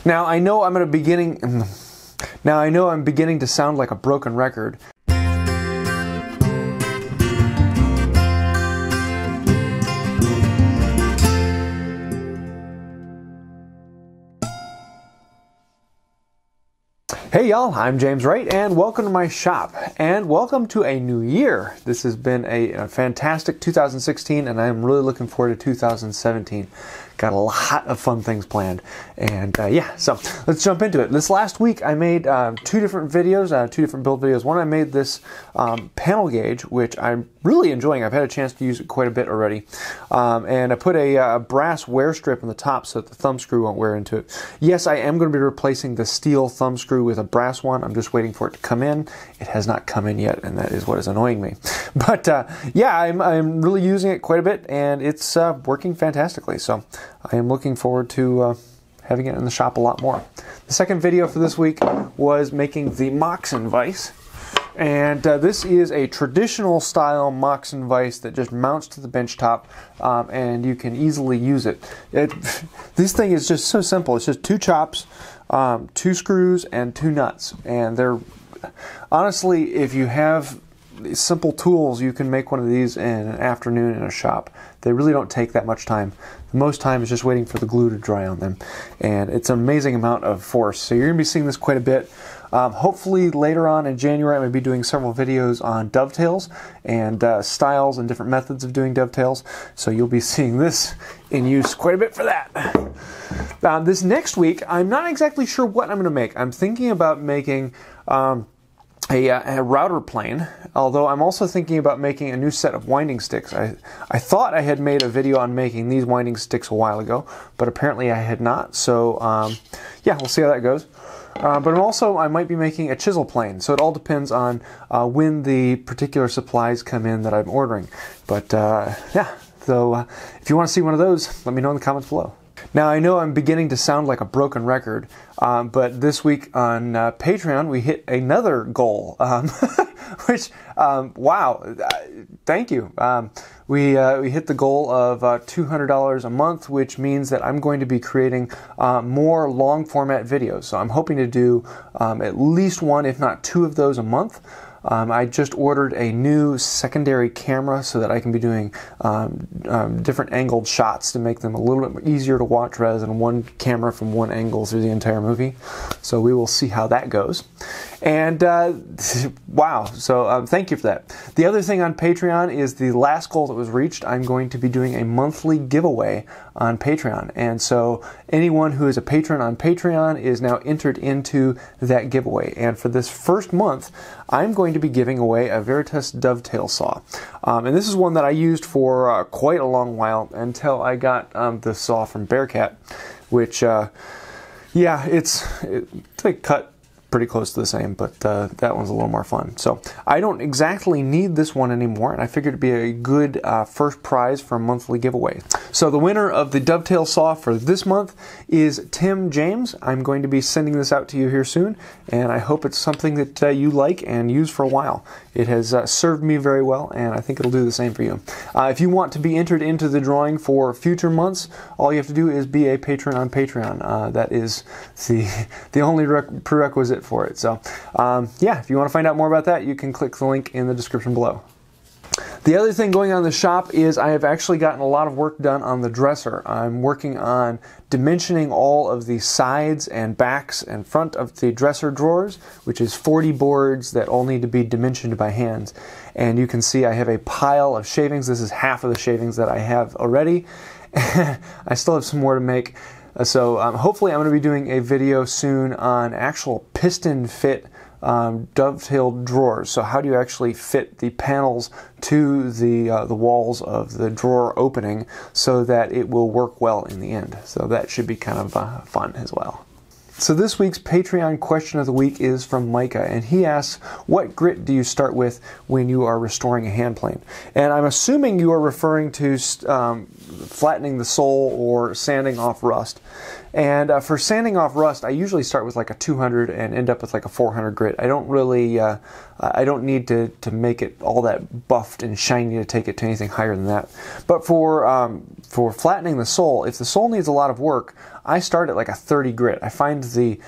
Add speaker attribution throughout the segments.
Speaker 1: Now I know I'm beginning to sound like a broken record. Hey y'all, I'm James Wright and welcome to my shop and welcome to a new year. This has been a fantastic 2016 and I'm really looking forward to 2017. Got a lot of fun things planned and yeah, so let's jump into it. This last week I made two different videos, two different build videos. One I made this panel gauge, which I'm really enjoying. I've had a chance to use it quite a bit already. And I put a brass wear strip on the top so that the thumb screw won't wear into it. Yes, I am going to be replacing the steel thumb screw with a brass one. I'm just waiting for it to come in. It has not come in yet, and that is what is annoying me. But yeah, I'm really using it quite a bit, and it's working fantastically. So I am looking forward to having it in the shop a lot more. The second video for this week was making the Moxon Vise. And this is a traditional style Moxon Vise that just mounts to the bench top and you can easily use it. This thing is just so simple. It's just two chops, two screws, and two nuts. And they're honestly, if you have simple tools, you can make one of these in an afternoon in a shop. They really don't take that much time. Most time is just waiting for the glue to dry on them. And it's an amazing amount of force. So you're going to be seeing this quite a bit. Hopefully later on in January I'm going to be doing several videos on dovetails and styles and different methods of doing dovetails. So you'll be seeing this in use quite a bit for that. This next week I'm not exactly sure what I'm going to make. I'm thinking about making a router plane, although I'm also thinking about making a new set of winding sticks. I thought I had made a video on making these winding sticks a while ago, but apparently I had not. So yeah, we'll see how that goes. But I might be making a chisel plane, so it all depends on when the particular supplies come in that I'm ordering. But yeah, so if you want to see one of those, let me know in the comments below. Now I know I'm beginning to sound like a broken record, but this week on Patreon we hit another goal, which, wow, thank you. We hit the goal of $200 a month, which means that I'm going to be creating more long format videos. So I'm hoping to do at least one, if not two of those a month. I just ordered a new secondary camera so that I can be doing different angled shots to make them a little bit easier to watch rather than one camera from one angle through the entire movie. So we will see how that goes. And wow, so thank you for that. The other thing on Patreon is the last goal that was reached. I'm going to be doing a monthly giveaway on Patreon. And so anyone who is a patron on Patreon is now entered into that giveaway. And for this first month, I'm going to be giving away a Veritas dovetail saw. And this is one that I used for quite a long while until I got the saw from Bearcat, which, yeah, they cut pretty close to the same, but that one's a little more fun. So I don't exactly need this one anymore, and I figured it'd be a good first prize for a monthly giveaway. So the winner of the dovetail saw for this month is Tim James. I'm going to be sending this out to you here soon, and I hope it's something that you like and use for a while. It has served me very well, and I think it'll do the same for you. If you want to be entered into the drawing for future months, all you have to do is be a patron on Patreon. That is the only prerequisite for it. So yeah, if you want to find out more about that, you can click the link in the description below. The other thing going on in the shop is I have actually gotten a lot of work done on the dresser. I'm working on dimensioning all of the sides and backs and front of the dresser drawers, which is 40 boards that all need to be dimensioned by hand. And you can see I have a pile of shavings. This is half of the shavings that I have already. I still have some more to make. So hopefully I'm going to be doing a video soon on actual piston fit dovetailed drawers. So how do you actually fit the panels to the walls of the drawer opening so that it will work well in the end. So that should be kind of fun as well. So this week's Patreon question of the week is from Micah, and he asks, what grit do you start with when you are restoring a hand plane? And I'm assuming you are referring to flattening the sole or sanding off rust. And for sanding off rust, I usually start with like a 200 and end up with like a 400 grit. I don't really, I don't need to make it all that buffed and shiny to take it to anything higher than that. But for flattening the sole, if the sole needs a lot of work, I start at like a 30 grit. I find the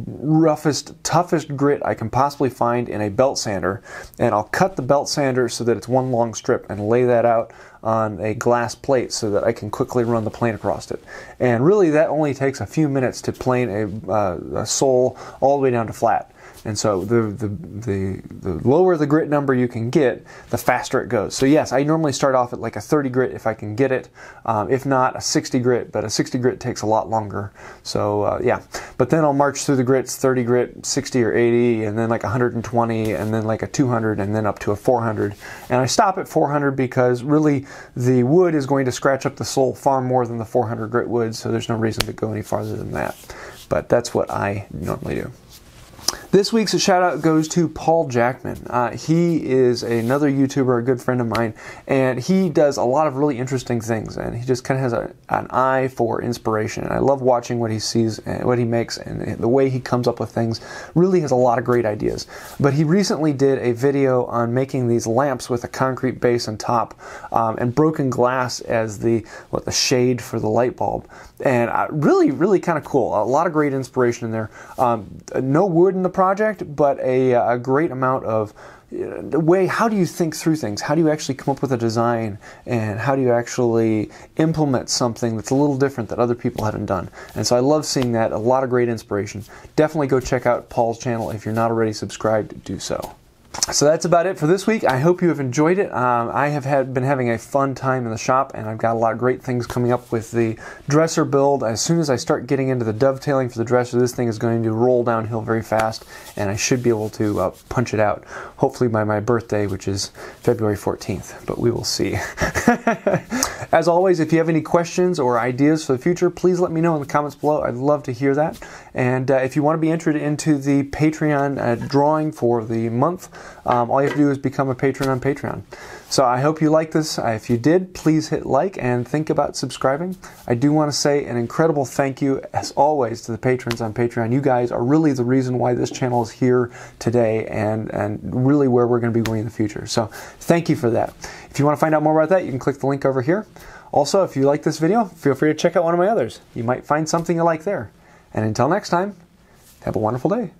Speaker 1: roughest, toughest grit I can possibly find in a belt sander, and I'll cut the belt sander so that it's one long strip and lay that out on a glass plate so that I can quickly run the plane across it. And really that only takes a few minutes to plane a sole all the way down to flat. And so the lower the grit number you can get, the faster it goes. So yes, I normally start off at like a 30 grit if I can get it. If not, a 60 grit, but a 60 grit takes a lot longer. So yeah, but then I'll march through the grits, 30 grit, 60 or 80, and then like 120, and then like a 200, and then up to a 400. And I stop at 400 because really the wood is going to scratch up the sole far more than the 400 grit would, so there's no reason to go any farther than that. But that's what I normally do. This week's shout out goes to Paul Jackman. He is another YouTuber, a good friend of mine, and he does a lot of really interesting things, and he just kind of has an eye for inspiration. And I love watching what he sees and what he makes, and the way he comes up with things. Really has a lot of great ideas. But he recently did a video on making these lamps with a concrete base and top, and broken glass as the shade for the light bulb. And really kind of cool. A lot of great inspiration in there. No wood in the project, but a great amount of the way, how do you think through things? How do you actually come up with a design, and how do you actually implement something that's a little different that other people haven't done? And so I love seeing that. A lot of great inspiration. Definitely go check out Paul's channel. If you're not already subscribed, do so. So that's about it for this week. I hope you have enjoyed it. I have been having a fun time in the shop, and I've got a lot of great things coming up with the dresser build. As soon as I start getting into the dovetailing for the dresser, this thing is going to roll downhill very fast, and I should be able to punch it out, hopefully by my birthday, which is February 14th, but we will see. As always, if you have any questions or ideas for the future, please let me know in the comments below. I'd love to hear that. And if you want to be entered into the Patreon drawing for the month, all you have to do is become a patron on Patreon. So I hope you like this. If you did, please hit like and think about subscribing. I do want to say an incredible thank you, as always, to the patrons on Patreon. You guys are really the reason why this channel is here today, and really where we're going to be going in the future. So thank you for that. If you want to find out more about that, you can click the link over here. Also, if you like this video, feel free to check out one of my others. You might find something you like there. And until next time, have a wonderful day.